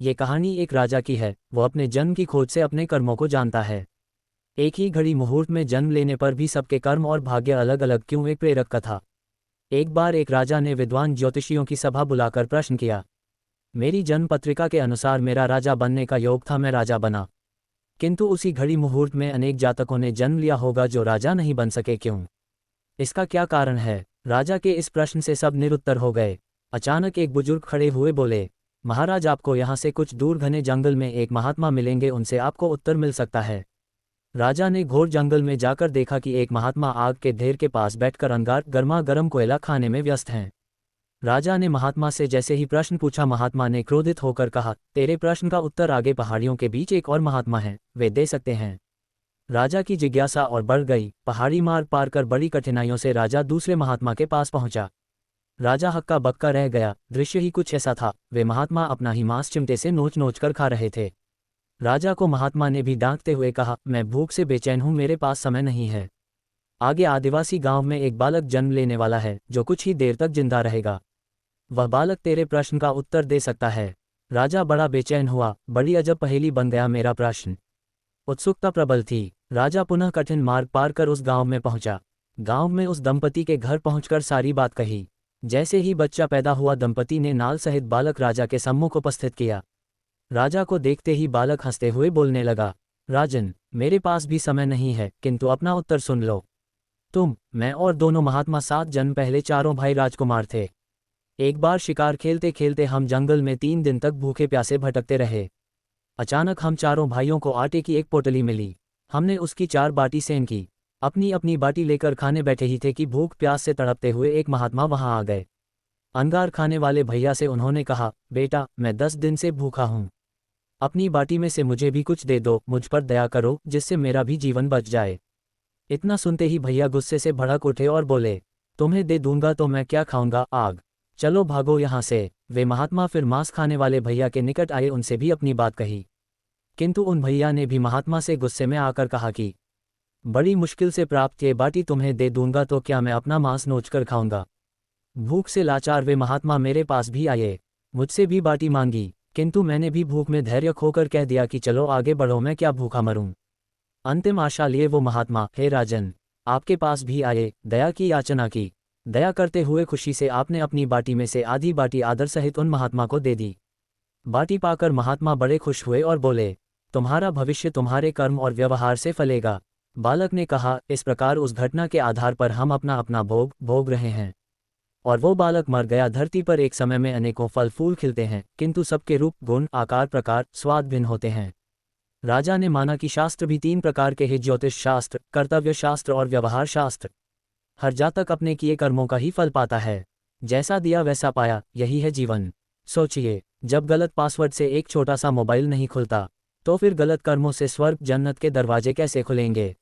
ये कहानी एक राजा की है। वो अपने जन्म की खोज से अपने कर्मों को जानता है। एक ही घड़ी मुहूर्त में जन्म लेने पर भी सबके कर्म और भाग्य अलग अलग क्यों? एक प्रेरक कथा। एक बार एक राजा ने विद्वान ज्योतिषियों की सभा बुलाकर प्रश्न किया। मेरी जन्म पत्रिका के अनुसार मेरा राजा बनने का योग था, मैं राजा बना, किंतु उसी घड़ी मुहूर्त में अनेक जातकों ने जन्म लिया होगा जो राजा नहीं बन सके, क्यों? इसका क्या कारण है? राजा के इस प्रश्न से सब निरुत्तर हो गए। अचानक एक बुजुर्ग खड़े हुए बोले, महाराज, आपको यहाँ से कुछ दूर घने जंगल में एक महात्मा मिलेंगे, उनसे आपको उत्तर मिल सकता है। राजा ने घोर जंगल में जाकर देखा कि एक महात्मा आग के ढेर के पास बैठकर अंगार गर्मा गर्म कोयला खाने में व्यस्त हैं। राजा ने महात्मा से जैसे ही प्रश्न पूछा, महात्मा ने क्रोधित होकर कहा, तेरे प्रश्न का उत्तर आगे पहाड़ियों के बीच एक और महात्मा है, वे दे सकते हैं। राजा की जिज्ञासा और बढ़ गई। पहाड़ी मार्ग पार कर बड़ी कठिनाइयों से राजा दूसरे महात्मा के पास पहुंचा। राजा हक्का बक्का रह गया। दृश्य ही कुछ ऐसा था, वे महात्मा अपना ही मांस चिमटे से नोच नोच कर खा रहे थे। राजा को महात्मा ने भी डांटते हुए कहा, मैं भूख से बेचैन हूं, मेरे पास समय नहीं है। आगे आदिवासी गांव में एक बालक जन्म लेने वाला है जो कुछ ही देर तक जिंदा रहेगा। वह बालक तेरे प्रश्न का उत्तर दे सकता है। राजा बड़ा बेचैन हुआ। बड़ी अजब पहेली बन गया मेरा प्रश्न। उत्सुकता प्रबल थी। राजा पुनः कठिन मार्ग पार कर उस गांव में पहुंचा। गांव में उस दंपति के घर पहुंचकर सारी बात कही। जैसे ही बच्चा पैदा हुआ, दंपति ने नाल सहित बालक राजा के सम्मुख उपस्थित किया। राजा को देखते ही बालक हंसते हुए बोलने लगा, राजन, मेरे पास भी समय नहीं है, किंतु अपना उत्तर सुन लो। तुम, मैं और दोनों महात्मा 7 जन्म पहले चारों भाई राजकुमार थे। एक बार शिकार खेलते खेलते हम जंगल में 3 दिन तक भूखे प्यासे भटकते रहे। अचानक हम चारों भाइयों को आटे की एक पोटली मिली। हमने उसकी 4 बाटी सेन की। अपनी अपनी बाटी लेकर खाने बैठे ही थे कि भूख प्यास से तड़पते हुए एक महात्मा वहां आ गए। अंगार खाने वाले भैया से उन्होंने कहा, बेटा, मैं 10 दिन से भूखा हूं, अपनी बाटी में से मुझे भी कुछ दे दो, मुझ पर दया करो, जिससे मेरा भी जीवन बच जाए। इतना सुनते ही भैया गुस्से से भड़क उठे और बोले, तुम्हें दे दूंगा तो मैं क्या खाऊंगा, आग, चलो भागो यहाँ से। वे महात्मा फिर मांस खाने वाले भैया के निकट आए, उनसे भी अपनी बात कही, किंतु उन भैया ने भी महात्मा से गुस्से में आकर कहा कि बड़ी मुश्किल से प्राप्त ये बाटी तुम्हें दे दूंगा तो क्या मैं अपना मांस नोचकर खाऊंगा। भूख से लाचार वे महात्मा मेरे पास भी आए, मुझसे भी बाटी मांगी, किंतु मैंने भी भूख में धैर्य खोकर कह दिया कि चलो आगे बढ़ो, मैं क्या भूखा मरूं। अंतिम आशा लिए वो महात्मा, हे राजन, आपके पास भी आए, दया की याचना की। दया करते हुए खुशी से आपने अपनी बाटी में से आधी बाटी आदर सहित उन महात्मा को दे दी। बाटी पाकर महात्मा बड़े खुश हुए और बोले, तुम्हारा भविष्य तुम्हारे कर्म और व्यवहार से फलेगा। बालक ने कहा, इस प्रकार उस घटना के आधार पर हम अपना अपना भोग भोग रहे हैं। और वो बालक मर गया। धरती पर एक समय में अनेकों फल फूल खिलते हैं, किंतु सबके रूप, गुण, आकार, प्रकार, स्वाद भिन्न होते हैं। राजा ने माना कि शास्त्र भी 3 प्रकार के हैं, ज्योतिष शास्त्र, कर्तव्य शास्त्र और व्यवहार शास्त्र। हर जातक अपने किए कर्मों का ही फल पाता है। जैसा दिया वैसा पाया, यही है जीवन। सोचिए, जब गलत पासवर्ड से एक छोटा सा मोबाइल नहीं खुलता, तो फिर गलत कर्मों से स्वर्ग जन्नत के दरवाजे कैसे खुलेंगे।